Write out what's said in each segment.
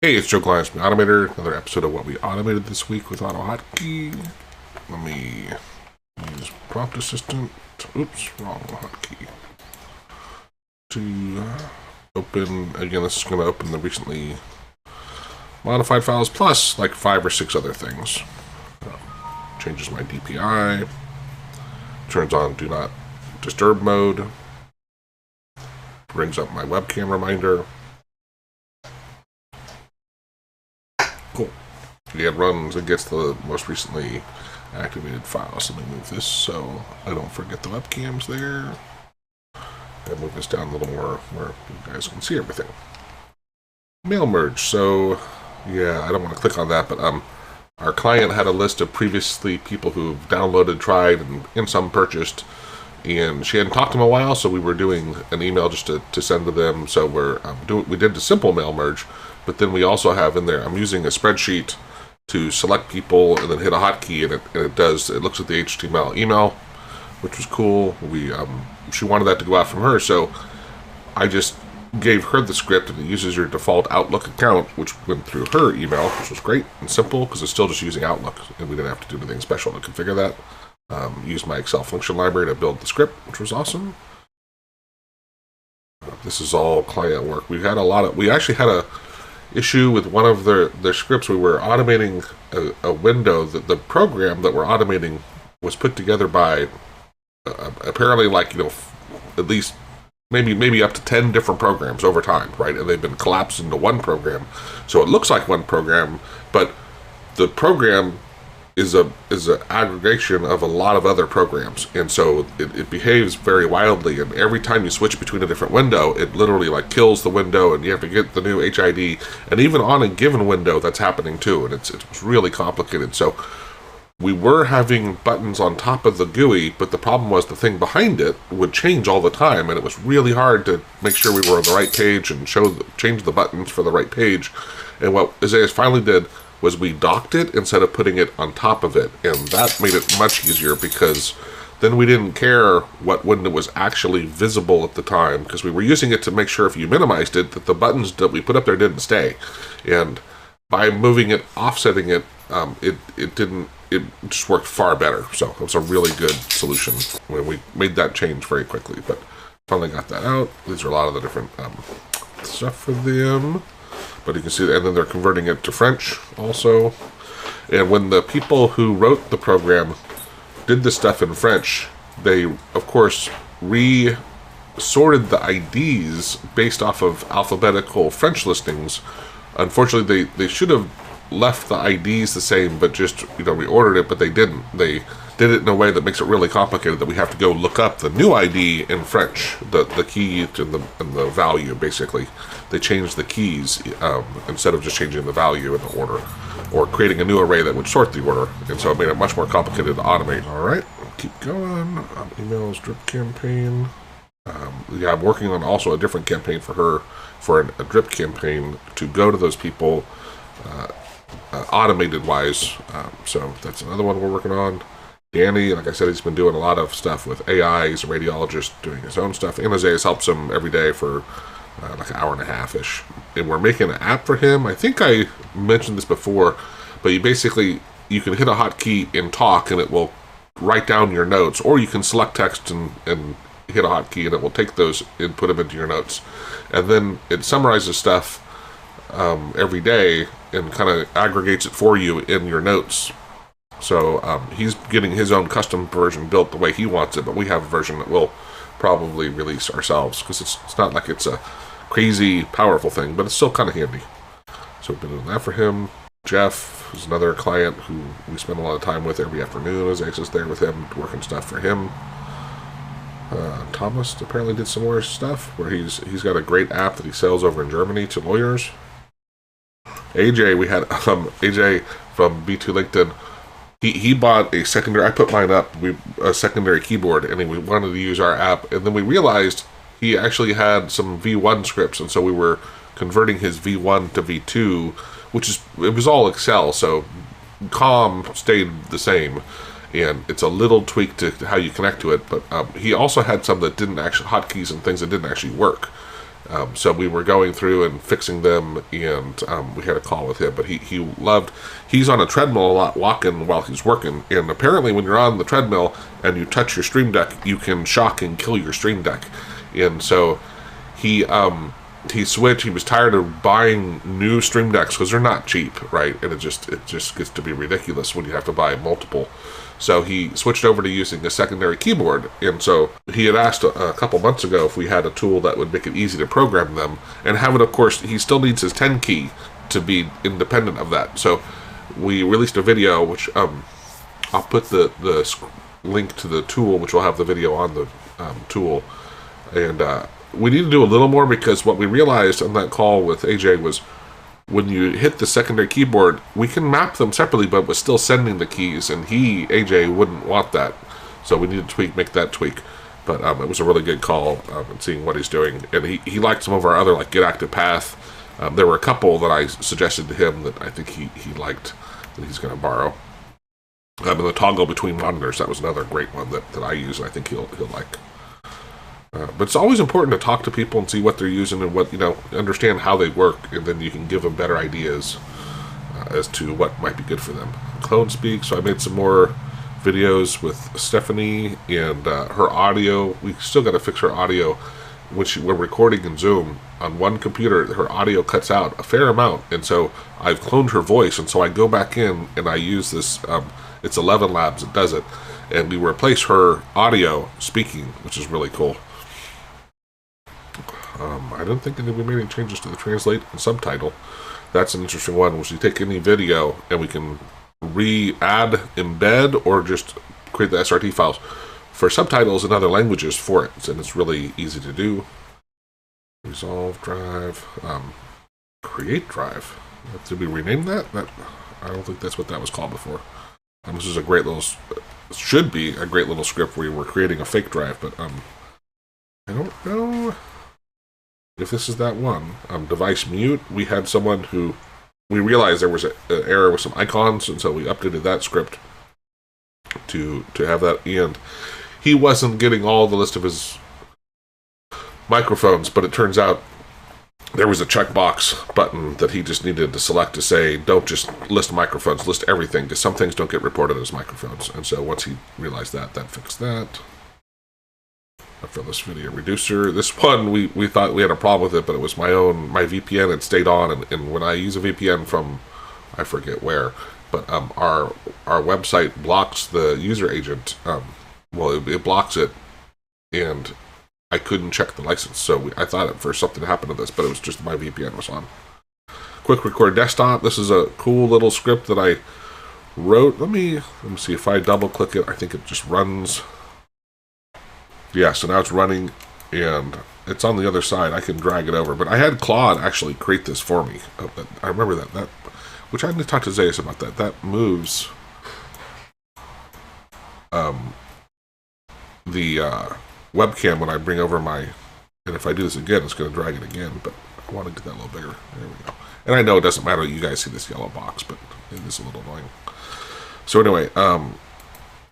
Hey, it's Joe Glines from the Automator. Another episode of what we automated this week with AutoHotkey. Let me use prompt assistant. Oops, wrong hotkey. To open, again, this is going to open the recently modified files plus like 5 or 6 other things. Changes my DPI. Turns on do not disturb mode. Brings up my webcam reminder. Cool. It runs and gets the most recently activated file. So let me move this so I don't forget the webcams there. And move this down a little more where you guys can see everything. Mail merge. So yeah, I don't want to click on that, but our client had a list of previously people who've downloaded, tried, and some purchased. And she hadn't talked to them a while, so we were doing an email just to send to them. So we did the simple mail merge, but then we also have in there, I'm using a spreadsheet to select people and then hit a hotkey, and it looks at the HTML email, which was cool. She wanted that to go out from her, so I just gave her the script, and it uses your default Outlook account, which went through her email, which was great and simple because it's still just using Outlook, and we didn't have to do anything special to configure that. Used my Excel function library to build the script, which was awesome. This is all client work. We actually had a issue with one of their scripts. We were automating a window. The program that we're automating was put together by apparently at least maybe up to 10 different programs over time, right? And they've been collapsed into one program. So it looks like one program, but the program is an aggregation of a lot of other programs, and so it behaves very wildly, and every time you switch between a different window, it literally kills the window, and you have to get the new HID, and even on a given window that's happening too, and it's really complicated. So we were having buttons on top of the GUI, but the problem was the thing behind it would change all the time, and it was really hard to make sure we were on the right page and change the buttons for the right page. And what Isaias finally did was we docked it instead of putting it on top of it, and that made it much easier because then we didn't care what window was actually visible at the time, because we were using it to make sure if you minimized it that the buttons that we put up there didn't stay. And by moving it, offsetting it, it just worked far better. So it was a really good solution when we made that change very quickly, but finally got that out. These are a lot of the different stuff for them. But you can see, and then they're converting it to French also. And when the people who wrote the program did this stuff in French, they, of course, re-sorted the IDs based off of alphabetical French listings. Unfortunately, they should have left the IDs the same, but just reordered it, but they didn't. They did it in a way that makes it really complicated, that we have to go look up the new ID in French, the key and the value, basically. They changed the keys instead of just changing the value in the order, or creating a new array that would sort the order, and so it made it much more complicated to automate. All right, keep going. Emails, drip campaign. Yeah, I'm working on also a different campaign for her, for a drip campaign to go to those people automated wise. So that's another one we're working on. Danny, like I said, he's been doing a lot of stuff with AI. He's a radiologist doing his own stuff. And Isaias helps him every day for like an hour and a half-ish. And we're making an app for him. I think I mentioned this before, but you can hit a hotkey and talk, and it will write down your notes. Or you can select text and hit a hotkey, and it will take those and put them into your notes. And then it summarizes stuff every day and kind of aggregates it for you in your notes. So he's getting his own custom version built the way he wants it, but we have a version that we'll probably release ourselves, because it's not like it's a crazy powerful thing, but it's still kind of handy. So we've been doing that for him. Jeff is another client who we spend a lot of time with every afternoon. As is there with him, working stuff for him. Thomas apparently did some more stuff where he's got a great app that he sells over in Germany to lawyers. AJ, we had AJ from B2 LinkedIn. He bought a secondary. I put mine up. A secondary keyboard, and we wanted to use our app. And then we realized he actually had some V1 scripts, and so we were converting his V1 to V2, it was all Excel. So COM stayed the same, and it's a little tweak to how you connect to it. But he also had some that didn't actually hotkeys and things that didn't actually work. So we were going through and fixing them, and we had a call with him. But he's on a treadmill a lot, walking while he's working. And apparently when you're on the treadmill and you touch your Stream Deck, you can shock and kill your Stream Deck. And so he switched. He was tired of buying new Stream Decks because they're not cheap, right? And it just gets to be ridiculous when you have to buy multiple. So he switched over to using a secondary keyboard. And so he had asked a couple months ago if we had a tool that would make it easy to program them and have it. Of course, he still needs his 10 key to be independent of that. So we released a video, which I'll put the link to the tool, which will have the video on the tool. And we need to do a little more, because what we realized on that call with AJ was when you hit the secondary keyboard, we can map them separately, but we're still sending the keys, and AJ, wouldn't want that. So we need to make that tweak. But it was a really good call, and seeing what he's doing. And he liked some of our other, like Get Active Path. There were a couple that I suggested to him that I think he liked, that he's going to borrow. And the toggle between monitors, that was another great one that I use, and I think he'll like. But it's always important to talk to people and see what they're using and what, understand how they work, and then you can give them better ideas as to what might be good for them. Clone Speak, so I made some more videos with Stephanie and her audio. We still got to fix her audio. When we're recording in Zoom on one computer, her audio cuts out a fair amount, and so I've cloned her voice, and so I go back in and I use this, it's 11 Labs that does it, and we replace her audio speaking, which is really cool. I don't think we made any changes to the translate and subtitle. That's an interesting one, which you take any video and we can add, embed, or just create the SRT files for subtitles in other languages for it, and it's really easy to do. Resolve drive, create drive. Did we rename that? I don't think that's what that was called before. This is a great little, should be a great little script where we're creating a fake drive, but I don't know if this is that one. Device mute, we had someone who, we realized there was an error with some icons, and so we updated that script to have that, and he wasn't getting all the list of his microphones, but it turns out there was a checkbox button that he just needed to select to say, don't just list microphones, list everything, because some things don't get reported as microphones. And so once he realized that fixed that. For this video reducer, this one we thought we had a problem with it, but it was my VPN had stayed on, and when I use a VPN from I forget where, but our website blocks the user agent. It blocks it, and I couldn't check the license, so I thought at first something happened to this, but it was just my VPN was on. Quick Record Desktop. This is a cool little script that I wrote. Let me see if I double click it. I think it just runs. Yeah, so now it's running, and it's on the other side. I can drag it over, but I had Claude actually create this for me. I remember that, which I need to talk to Zayas about that. That moves the webcam when I bring over and if I do this again, it's going to drag it again, but I want to get that a little bigger. There we go. And I know it doesn't matter, you guys see this yellow box, but it is a little annoying. So anyway,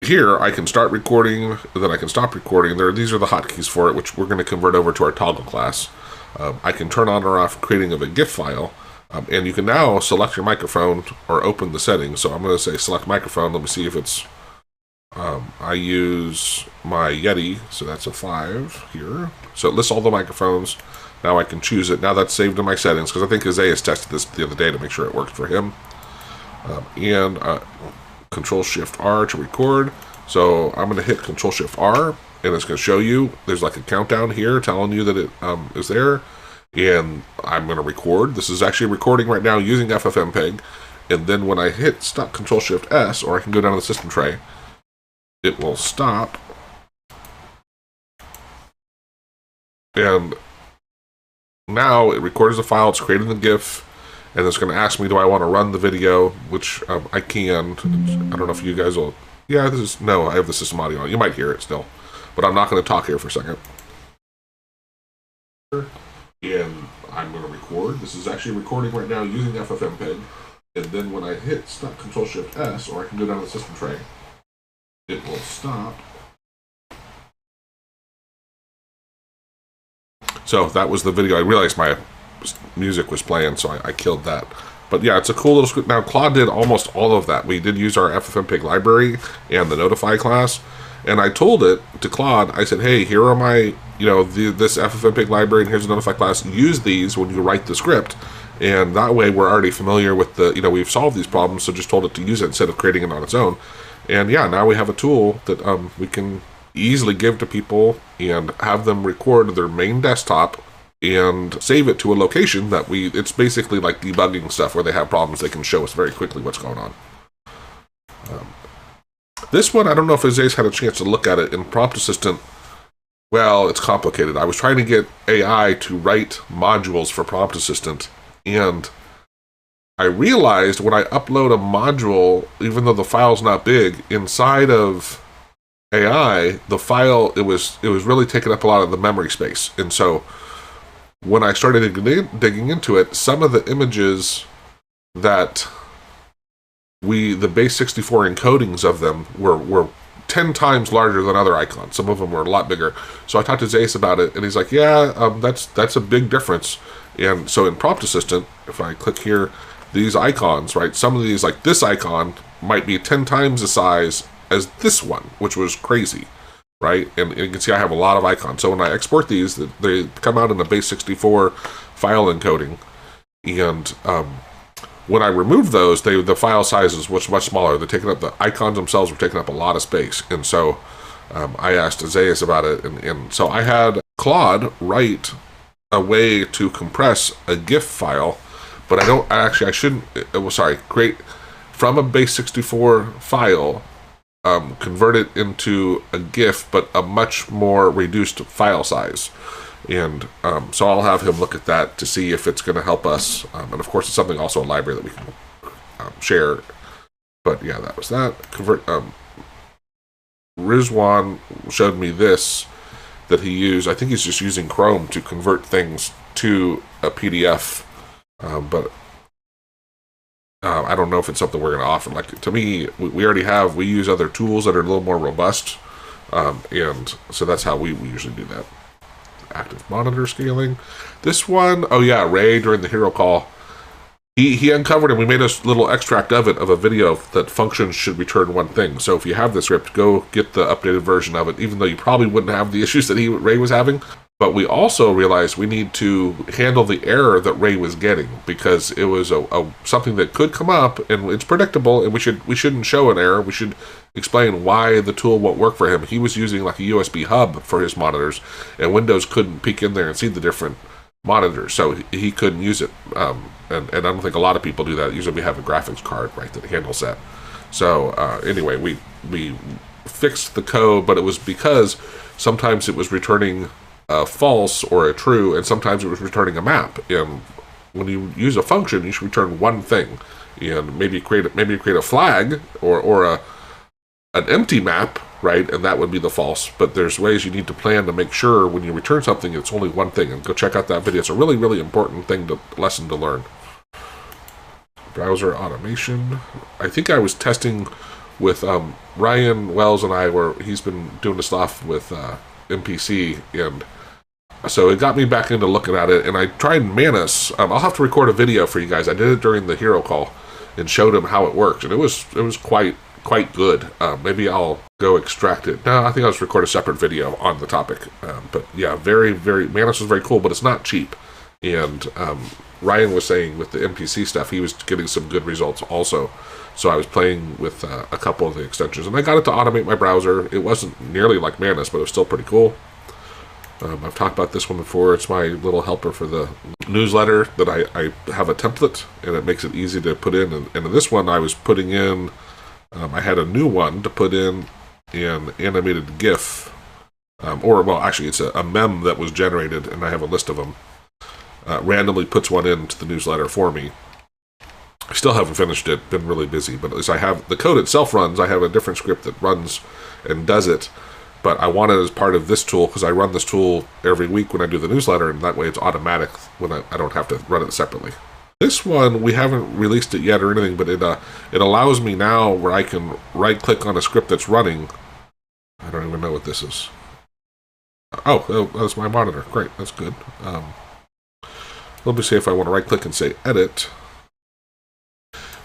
here I can start recording, then I can stop recording. These are the hotkeys for it, which we're going to convert over to our toggle class. I can turn on or off creating of a GIF file, and you can now select your microphone or open the settings. So I'm going to say select microphone. Let me see if it's, I use my Yeti, so that's a 5 here. So it lists all the microphones. Now I can choose it. Now that's saved in my settings, because I think Isaiah tested this the other day to make sure it worked for him. Control-Shift-R to record. So I'm going to hit Control-Shift-R, and it's going to show you, there's like a countdown here telling you that it is there, and I'm going to record. This is actually recording right now using FFmpeg, and then when I hit stop Control-Shift-S, or I can go down to the system tray, it will stop, and now it records the file, it's creating the GIF, and it's going to ask me, do I want to run the video, which I can. I don't know if you guys will. Yeah, no, I have the system audio on. You might hear it still, but I'm not going to talk here for a second. And I'm going to record. This is actually recording right now using FFmpeg. And then when I hit stop Control-Shift-S, or I can go down to the system tray, it will stop. So that was the video. I realized my music was playing, so I killed that. But yeah, it's a cool little script. Now, Claude did almost all of that. We did use our FFmpeg library and the notify class. And I told it to Claude, I said, hey, here are my, this FFmpeg library and here's the notify class. Use these when you write the script. And that way we're already familiar with we've solved these problems, so just told it to use it instead of creating it on its own. And yeah, now we have a tool that we can easily give to people and have them record their main desktop and save it to a location that it's basically like debugging stuff where they have problems, they can show us very quickly what's going on. This one, I don't know if Isaiah's had a chance to look at it in Prompt Assistant. Well, it's complicated. I was trying to get AI to write modules for Prompt Assistant, and I realized when I upload a module, even though the file's not big, inside of AI, the file, it was really taking up a lot of the memory space. And so when I started digging into it, some of the images that the base 64 encodings of them were 10 times larger than other icons. Some of them were a lot bigger. So I talked to Zayas about it, and he's like, yeah, that's a big difference. And so in Prompt Assistant, if I click here, these icons, right, some of these, like this icon, might be 10 times the size as this one, which was crazy, right? And you can see I have a lot of icons. So when I export these, they come out in a base 64 file encoding. And when I remove those, the file size was much smaller. The icons themselves were taking up a lot of space. And so I asked Zayas about it. And so I had Claude write a way to compress a GIF file, but create from a base 64 file, convert it into a GIF, but a much more reduced file size. And so I'll have him look at that to see if it's going to help us. And of course, it's something also a library that we can share. But yeah, that was that. Rizwan showed me this that he used. I think he's just using Chrome to convert things to a PDF. But I don't know if it's something we're going to offer. Like, to me, we use other tools that are a little more robust. And so that's how we usually do that. Active monitor scaling. This one, oh yeah, Ray during the hero call, he uncovered, and we made a little extract of it, of a video that functions should return one thing. So if you have the script, go get the updated version of it, even though you probably wouldn't have the issues that Ray was having. But we also realized we need to handle the error that Ray was getting, because it was something that could come up, and it's predictable, and we shouldn't show an error. We should explain why the tool won't work for him. He was using like a USB hub for his monitors, and Windows couldn't peek in there and see the different monitors, so he couldn't use it. And I don't think a lot of people do that. Usually we have a graphics card, right, that handles that. So anyway, we fixed the code, but it was because sometimes it was returning a false or a true, and sometimes it was returning a map. And when you use a function, you should return one thing, and maybe create a flag or an empty map, right? And that would be the false. But there's ways you need to plan to make sure when you return something, it's only one thing. And go check out that video. It's a really, really important lesson to learn. Browser automation. I think I was testing with Ryan Wells and I, where he's been doing the stuff with MPC, and so it got me back into looking at it. And I tried Manus. I'll have to record a video for you guys. I did it during the hero call and showed him how it worked, and it was quite good. Maybe I'll go extract it. No, I think I'll just record a separate video on the topic. But yeah, very, very, Manus was very cool, but it's not cheap. And Ryan was saying with the MPC stuff, he was getting some good results also. So I was playing with a couple of the extensions, and I got it to automate my browser. It wasn't nearly like Manus, but it was still pretty cool. I've talked about this one before. It's my little helper for the newsletter that I have a template, and it makes it easy to put in. And in this one, I was putting in, I had a new one to put in an animated GIF, actually it's a mem that was generated, and I have a list of them. Randomly puts one into the newsletter for me. I still haven't finished it, been really busy, but at least I have, the code itself runs. I have a different script that runs and does it, but I want it as part of this tool, because I run this tool every week when I do the newsletter, and that way it's automatic when I don't have to run it separately. This one, we haven't released it yet or anything, but it allows me now where I can right-click on a script that's running. I don't even know what this is. Oh, that's my monitor. Great, that's good. Let me see if I want to right click and say edit.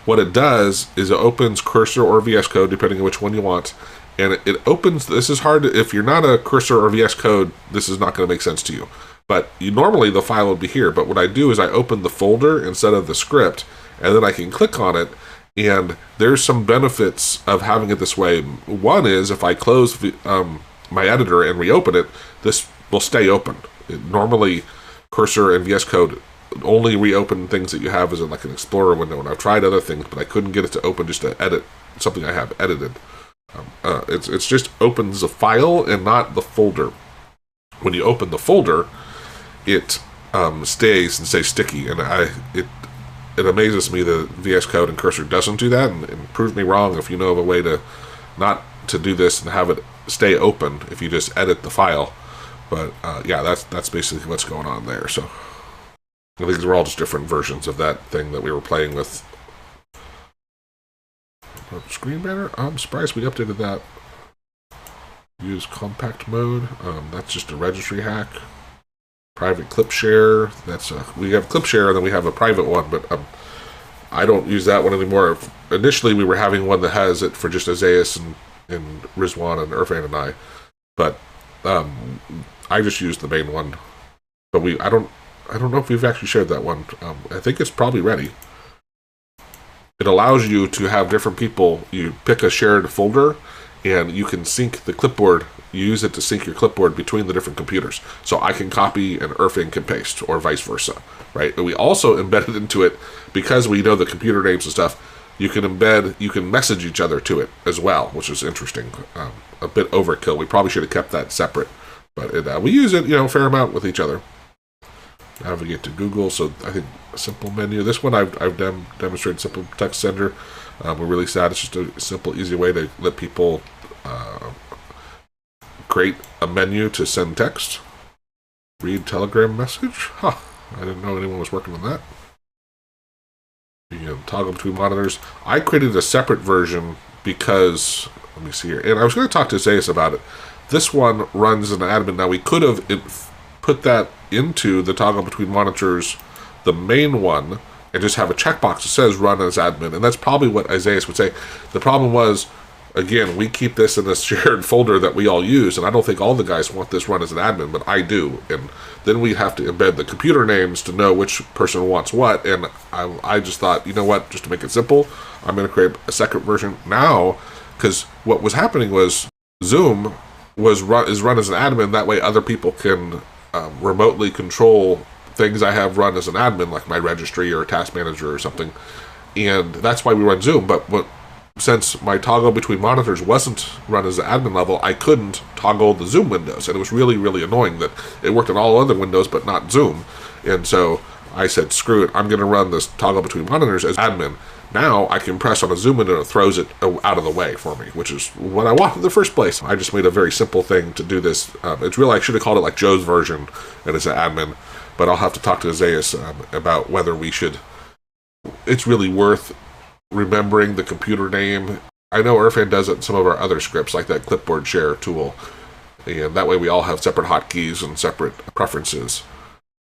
What it does is it opens cursor or VS Code, depending on which one you want. And it opens, this is hard, if you're not a cursor or VS Code, this is not going to make sense to you. But normally the file would be here. But what I do is I open the folder instead of the script, and then I can click on it. And there's some benefits of having it this way. One is if I close my editor and reopen it, this will stay open. Normally, cursor and VS Code only reopen things that you have as in like an Explorer window. And I've tried other things, but I couldn't get it to open just to edit something I have edited. It's just opens a file and not the folder. When you open the folder, it stays and stays sticky, and it amazes me that VS Code and Cursor doesn't do that, and prove me wrong if you know of a way to not to do this and have it stay open if you just edit the file. But yeah, that's basically what's going on there. So I think these are all just different versions of that thing that we were playing with. Screen banner? I'm surprised we updated that. Use compact mode. That's just a registry hack. Private clip share. That's we have clip share and then we have a private one, but I don't use that one anymore. Initially, we were having one that has it for just Isaias and Rizwan and Irfan and I, but I just used the main one. But I don't know if we've actually shared that one. I think it's probably ready. It allows you to have different people. You pick a shared folder, and you can sync the clipboard. You use it to sync your clipboard between the different computers. So I can copy and Irfan can paste, or vice versa, right? But we also embedded into it, because we know the computer names and stuff, you can message each other to it as well, which is interesting. A bit overkill. We probably should have kept that separate. But we use it, a fair amount with each other. Navigate to Google. So I think a simple menu. This one I've demonstrated simple text sender. We're really sad. It's just a simple, easy way to let people create a menu to send text. Read Telegram message. Huh. I didn't know anyone was working on that. You can toggle between monitors. I created a separate version because, let me see here. And I was going to talk to Zayas about it. This one runs as an admin. Now we could have put that into the toggle between monitors, the main one, and just have a checkbox that says run as admin. And that's probably what Isaias would say. The problem was, again, we keep this in a shared folder that we all use, and I don't think all the guys want this run as an admin, but I do. And then we have to embed the computer names to know which person wants what. And I just thought, you know what, just to make it simple, I'm going to create a second version now, because what was happening was Zoom is run as an admin. That way other people can remotely control things I have run as an admin, like my registry or task manager or something. And that's why we run Zoom. But since my toggle between monitors wasn't run as an admin level, I couldn't toggle the Zoom windows. And it was really, really annoying that it worked on all other windows but not Zoom. And so I said, screw it, I'm going to run this toggle between monitors as admin. Now I can press on a Zoom window and it throws it out of the way for me, which is what I wanted in the first place. I just made a very simple thing to do this. It's really, I should have called it like Joe's version and it's an admin, but I'll have to talk to Isaias about whether we should. It's really worth remembering the computer name. I know Irfan does it in some of our other scripts, like that clipboard share tool, and that way we all have separate hotkeys and separate preferences.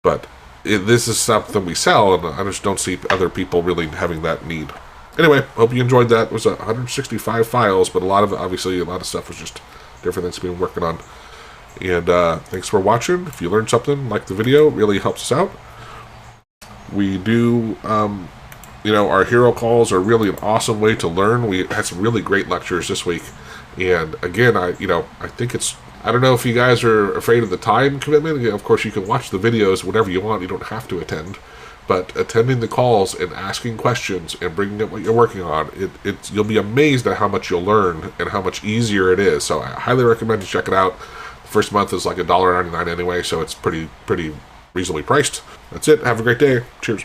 But this is something we sell, and I just don't see other people really having that need. Anyway, hope you enjoyed that. It was 165 files, but obviously a lot of stuff was just different things we've been working on. And thanks for watching. If you learned something, like the video, it really helps us out. We do, our hero calls are really an awesome way to learn. We had some really great lectures this week. And again, I think I don't know if you guys are afraid of the time commitment. Of course, you can watch the videos whenever you want. You don't have to attend. But attending the calls and asking questions and bringing up what you're working on, you'll be amazed at how much you'll learn and how much easier it is. So I highly recommend you check it out. The first month is like $1.99 anyway, so it's pretty reasonably priced. That's it. Have a great day. Cheers.